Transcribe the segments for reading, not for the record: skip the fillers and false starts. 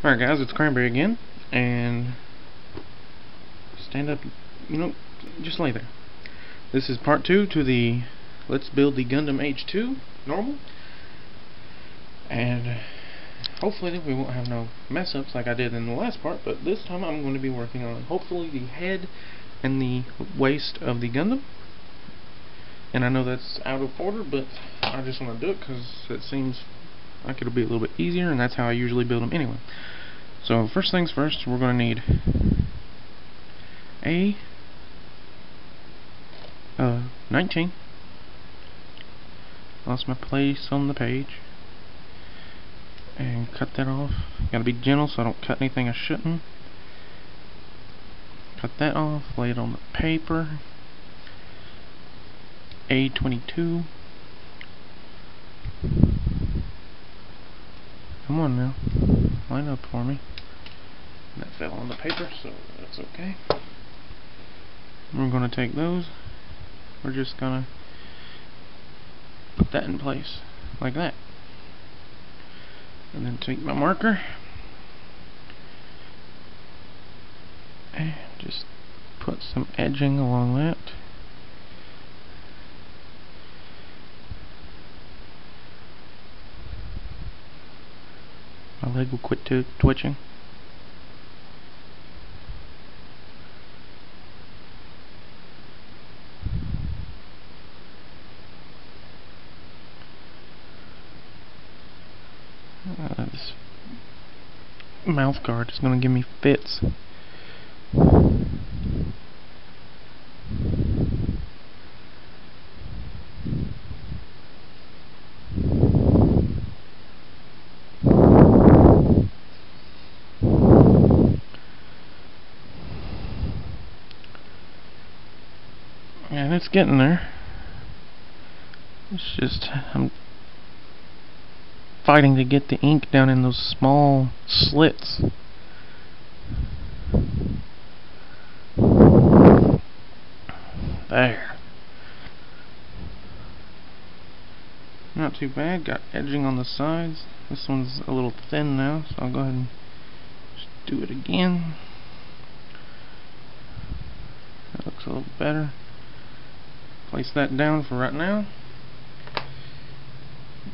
Alright guys, it's Cranberry again, and stand up, just lay there. This is part 2 to the Let's Build the Gundam H2 normal, and hopefully we won't have no mess ups like I did in the last part, but this time I'm going to be working on hopefully the head and the waist of the Gundam. And I know that's out of order, but I just want to do it because it seems like it'll be a little bit easier, and that's how I usually build them anyway. So first things first, we're going to need a 19. Lost my place on the page. And cut that off. Gotta be gentle so I don't cut anything I shouldn't. Cut that off, lay it on the paper. A22. Come on now, line up for me. That fell on the paper, so that's okay. We're going to take those. We're just going to put that in place, like that. And then take my marker and just put some edging along that. My leg will quit twitching. This mouth guard is going to give me fits. And it's getting there. It's just I'm fighting to get the ink down in those small slits. There. Not too bad. Got edging on the sides. This one's a little thin now, so I'll go ahead and just do it again. That looks a little better. Place that down for right now.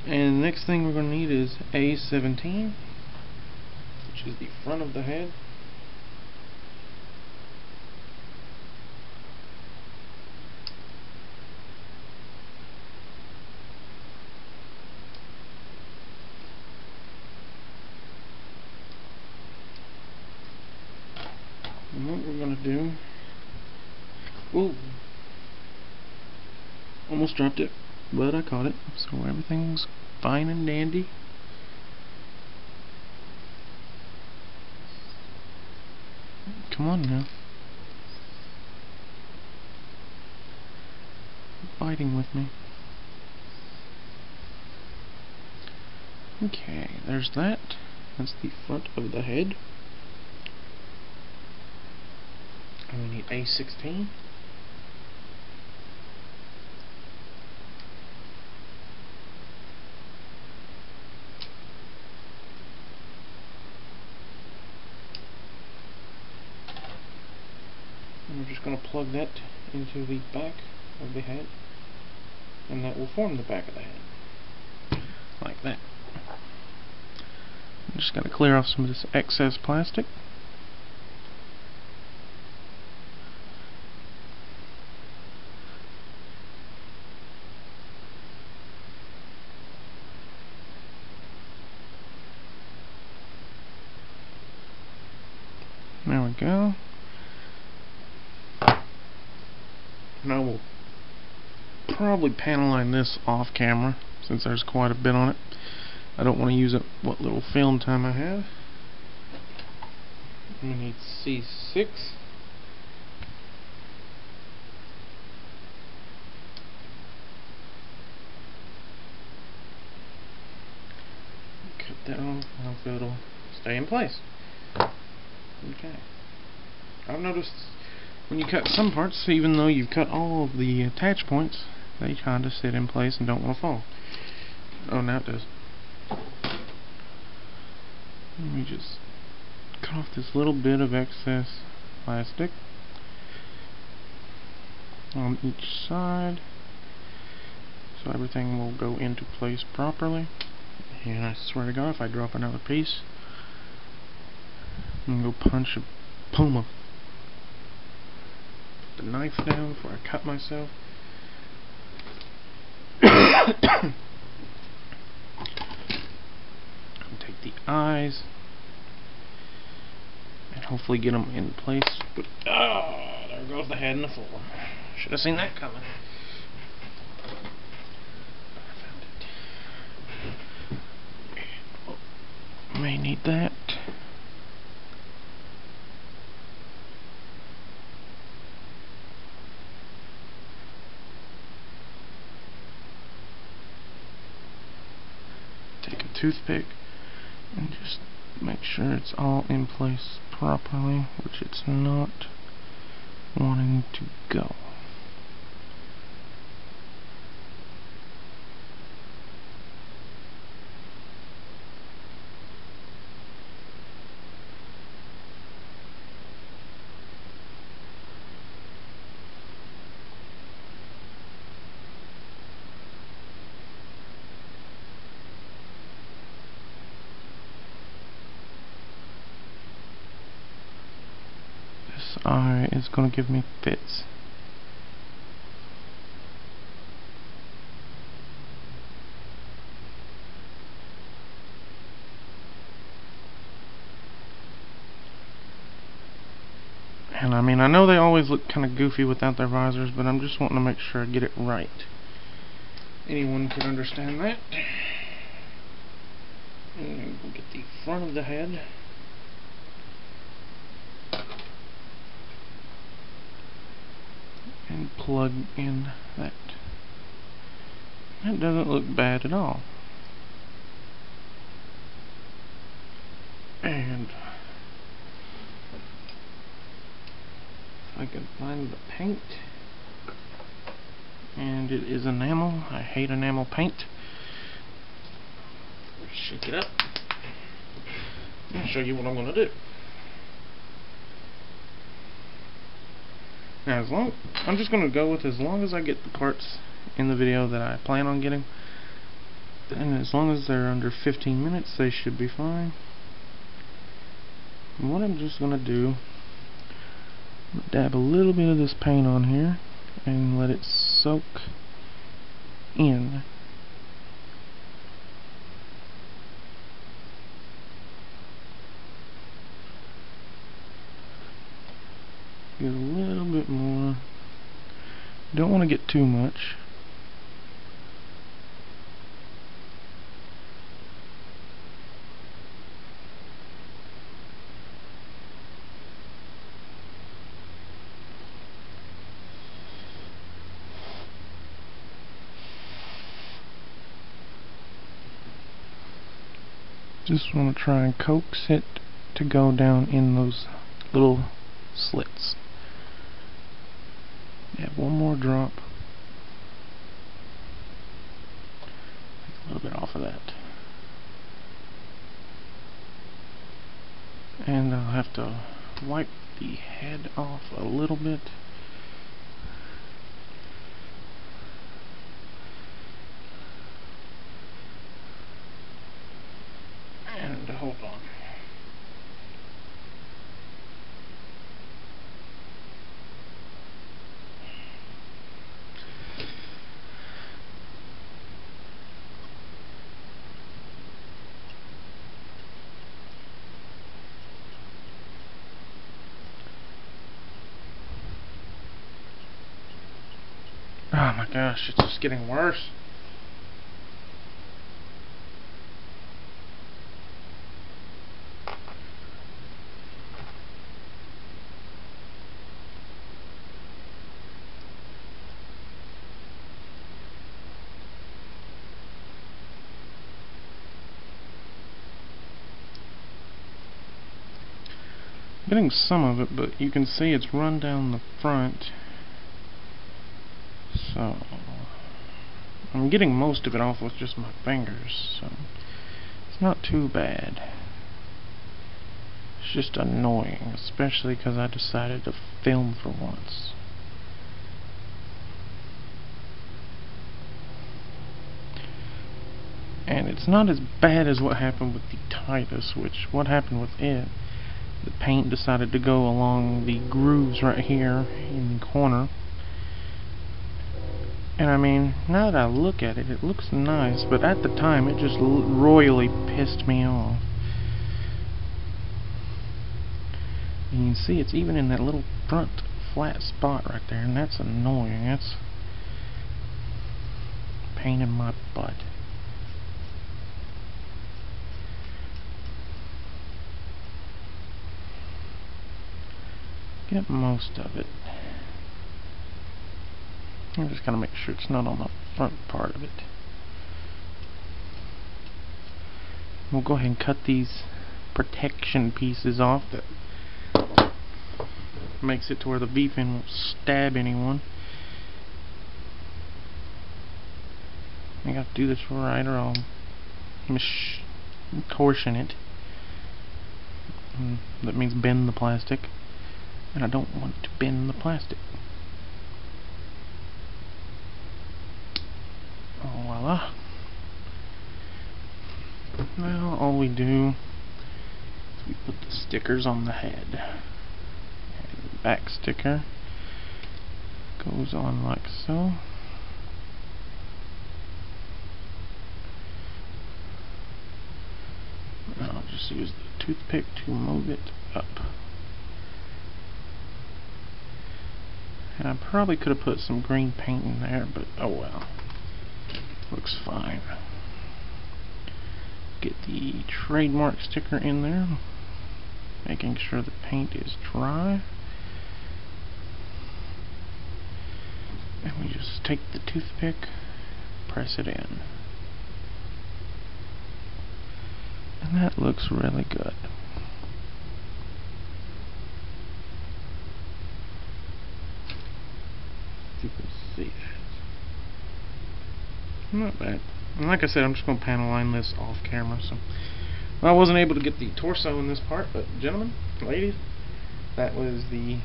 And the next thing we're going to need is A17, which is the front of the head. And what we're going to do... Ooh! Almost dropped it, but I caught it, so everything's fine and dandy. Come on now. Fighting with me. Okay, there's that. That's the front of the head. And we need A16. We're just going to plug that into the back of the head, and that will form the back of the head, like that. I'm just going to clear off some of this excess plastic. There we go. And I will probably panel line this off camera since there's quite a bit on it. I don't want to use up what little film time I have. We need C6. Cut that off, hopefully it'll stay in place. Okay. I've noticed when you cut some parts, even though you've cut all of the attach points, they kind of sit in place and don't want to fall. Oh, now it does. Let me just cut off this little bit of excess plastic on each side so everything will go into place properly. And I swear to God, if I drop another piece, I'm going to go punch a puma. Put the knife down before I cut myself. Take the eyes and hopefully get them in place. But there goes the head and the floor. Should have seen that coming. May need that. Take a toothpick and just make sure it's all in place properly, which it's not wanting to go. This eye is going to give me fits. And I mean, I know they always look kind of goofy without their visors, but I'm just wanting to make sure I get it right. Anyone could understand that. And we'll get the front of the head. And plug in that. That doesn't look bad at all. And if I can find the paint, and it is enamel. I hate enamel paint. Shake it up. I'll show you what I'm going to do. Now, I'm just going to go with as long as I get the parts in the video that I plan on getting, and as long as they're under 15 minutes, they should be fine. And what I'm just going to do, I'm going to dab a little bit of this paint on here and let it soak in. Get a little bit more. Don't want to get too much. Just want to try and coax it to go down in those little slits. Add one more drop. Take a little bit off of that. And I'll have to wipe the head off a little bit. And hold on. Oh my gosh, it's just getting worse. Getting some of it, but you can see it's run down the front. So I'm getting most of it off with just my fingers, so it's not too bad. just annoying, especially because I decided to film for once. And it's not as bad as what happened with the Titus, which what happened with it, the paint decided to go along the grooves right here in the corner. And I mean, now that I look at it, it looks nice, but at the time it just royally pissed me off. And you can see it's even in that little front flat spot right there, and that's annoying. That's a pain in my butt. Get most of it. I'm just gonna make sure it's not on the front part of it. We'll go ahead and cut these protection pieces off that makes it to where the V-fin won't stab anyone. I got to do this right or I'll torsion it. That means bend the plastic, and I don't want to bend the plastic. Oh, voila. Now all we do is we put the stickers on the head. And the back sticker goes on like so. I'll just use the toothpick to move it up. And I probably could have put some green paint in there, but oh well. Looks fine. Get the trademark sticker in there, making sure the paint is dry. And we just take the toothpick, press it in. And that looks really good. You can see that. Not bad. And like I said, I'm just going to panel line this off camera. So well, I wasn't able to get the torso in this part, but gentlemen, ladies, that was the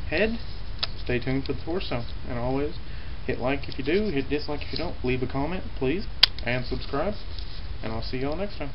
head. Stay tuned for the torso. And always, hit like if you do, hit dislike if you don't. Leave a comment, please, and subscribe. And I'll see y'all next time.